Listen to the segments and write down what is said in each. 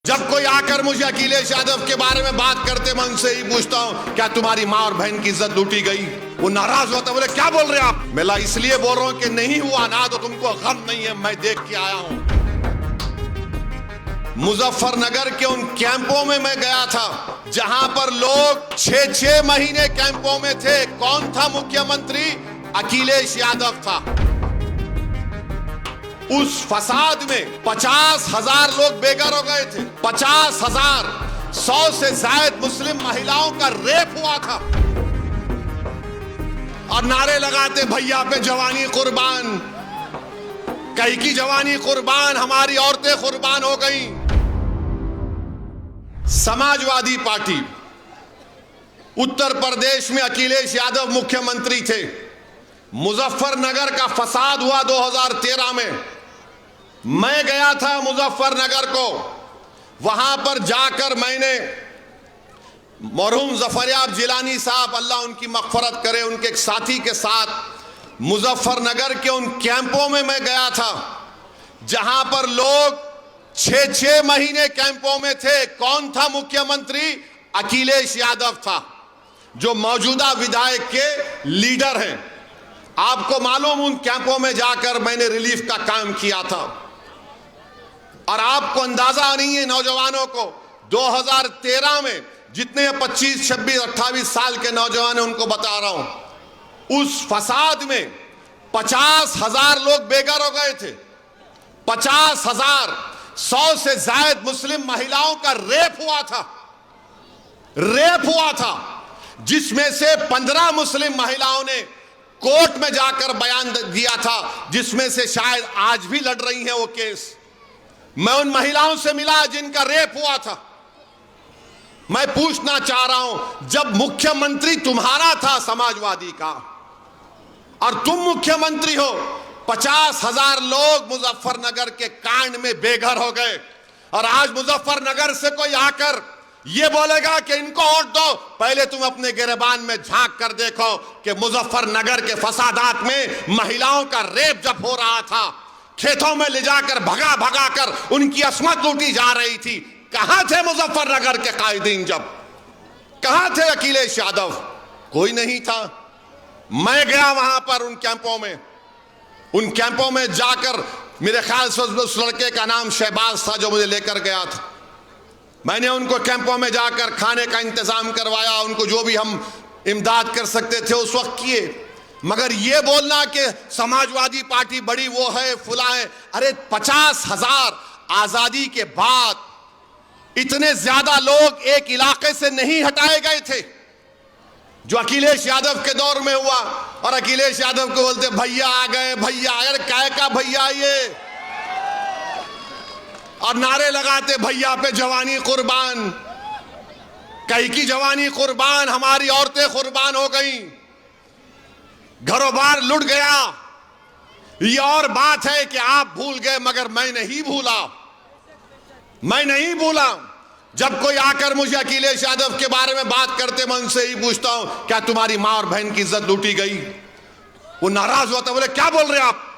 जब कोई आकर मुझे अखिलेश यादव के बारे में बात करते, मैं उनसे ही पूछता हूं क्या तुम्हारी माँ और बहन की इज्जत लूटी गई? वो नाराज होता, बोले क्या बोल रहे हैं आप? मैं इसलिए बोल रहा हूं कि नहीं हुआ ना तो तुमको गम नहीं है, मैं देख के आया हूं। मुजफ्फरनगर के उन कैंपों में मैं गया था जहां पर लोग 6-6 महीने कैंपों में थे। कौन था मुख्यमंत्री? अखिलेश यादव था। उस फसाद में 50,000 लोग बेघर हो गए थे। 50,000, 100 से ज्यादा मुस्लिम महिलाओं का रेप हुआ था। और नारे लगाते, भैया पे जवानी कुर्बान, कई की जवानी कुर्बान, हमारी औरतें कुर्बान हो गई। समाजवादी पार्टी उत्तर प्रदेश में अखिलेश यादव मुख्यमंत्री थे। मुजफ्फरनगर का फसाद हुआ 2013 में। मैं गया था मुजफ्फरनगर को। वहां पर जाकर मैंने मरहूम ज़फ़रयाब जिलानी साहब, अल्लाह उनकी मग़फ़रत करे, उनके एक साथी के साथ मुजफ्फरनगर के उन कैंपों में मैं गया था जहां पर लोग 6-6 महीने कैंपों में थे। कौन था मुख्यमंत्री? अखिलेश यादव था, जो मौजूदा विधायक के लीडर हैं। आपको मालूम, उन कैंपों में जाकर मैंने रिलीफ का काम किया था। और आपको अंदाजा नहीं है, नौजवानों को, 2013 में जितने 25, 26, 28 साल के नौजवान हैं उनको बता रहा हूं, उस फसाद में 50,000 लोग बेघर हो गए थे। 50,000, 100 से ज्यादा मुस्लिम महिलाओं का रेप हुआ था, जिसमें से 15 मुस्लिम महिलाओं ने कोर्ट में जाकर बयान दिया था, जिसमें से शायद आज भी लड़ रही हैं वो केस। मैं उन महिलाओं से मिला जिनका रेप हुआ था। मैं पूछना चाह रहा हूं, जब मुख्यमंत्री तुम्हारा था समाजवादी का और तुम मुख्यमंत्री हो, 50,000 लोग मुजफ्फरनगर के कांड में बेघर हो गए। और आज मुजफ्फरनगर से कोई आकर ये बोलेगा कि इनको वोट दो, पहले तुम अपने गिरबान में झांक कर देखो कि मुजफ्फरनगर के फसादात में महिलाओं का रेप जब हो रहा था, खेतों में ले जाकर भगा भगा कर उनकी अस्मत लूटी जा रही थी, कहां थे मुजफ्फरनगर के कायदीन? जब कहां थे अखिलेश यादव? कोई नहीं था। मैं गया वहां पर उन कैंपों में जाकर, मेरे ख्याल से उस लड़के का नाम शहबाज था जो मुझे लेकर गया था। मैंने उनको कैंपों में जाकर खाने का इंतजाम करवाया, उनको जो भी हम इमदाद कर सकते थे उस वक्त किए। मगर ये बोलना कि समाजवादी पार्टी बड़ी वो है, फुला है, अरे 50,000 आजादी के बाद इतने ज्यादा लोग एक इलाके से नहीं हटाए गए थे जो अखिलेश यादव के दौर में हुआ। और अखिलेश यादव को बोलते भैया आ गए, भैया। अरे काय का भैया ये? और नारे लगाते, भैया पे जवानी कुर्बान, कई की जवानी कुर्बान, हमारी औरतें कुर्बान हो गई, घरों बार लुट गया। ये और बात है कि आप भूल गए, मगर मैं नहीं भूला। जब कोई आकर मुझे अखिलेश यादव के बारे में बात करते, मैं उनसे ही पूछता हूं क्या तुम्हारी माँ और बहन की इज्जत लूटी गई? वो नाराज होता, बोले क्या बोल रहे हैं आप?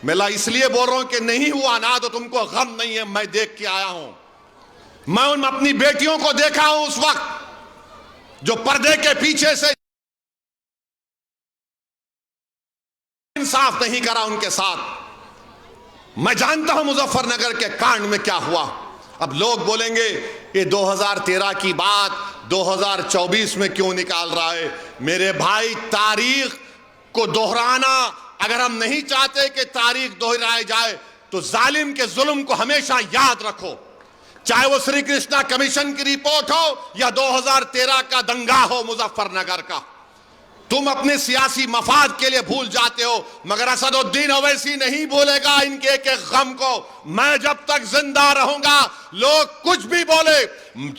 मैं इसलिए बोल रहा हूं कि नहीं हुआ ना तो तुमको गम नहीं है, मैं देख के आया हूं। मैं उन अपनी बेटियों को देखा हूं उस वक्त जो पर्दे के पीछे से इंसाफ नहीं करा उनके साथ। मैं जानता हूं मुजफ्फरनगर के कांड में क्या हुआ। अब लोग बोलेंगे ये 2013 की बात 2024 में क्यों निकाल रहा है? मेरे भाई, तारीख को दोहराना, अगर हम नहीं चाहते कि तारीख दोहराई जाए तो जालिम के जुल्म को हमेशा याद रखो, चाहे वो श्री कृष्णा कमीशन की रिपोर्ट हो या 2013 का दंगा हो मुजफ्फरनगर का। तुम अपने सियासी मफाद के लिए भूल जाते हो, मगर असदुद्दीन ओवैसी नहीं भूलेगा इनके एक एक गम को। मैं जब तक जिंदा रहूंगा, लोग कुछ भी बोले,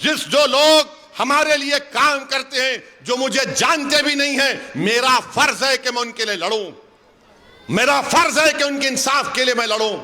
जो लोग हमारे लिए काम करते हैं, जो मुझे जानते भी नहीं हैं, मेरा फर्ज है कि मैं उनके लिए लड़ूं। मेरा फर्ज है कि उनके इंसाफ के लिए मैं लड़ूं।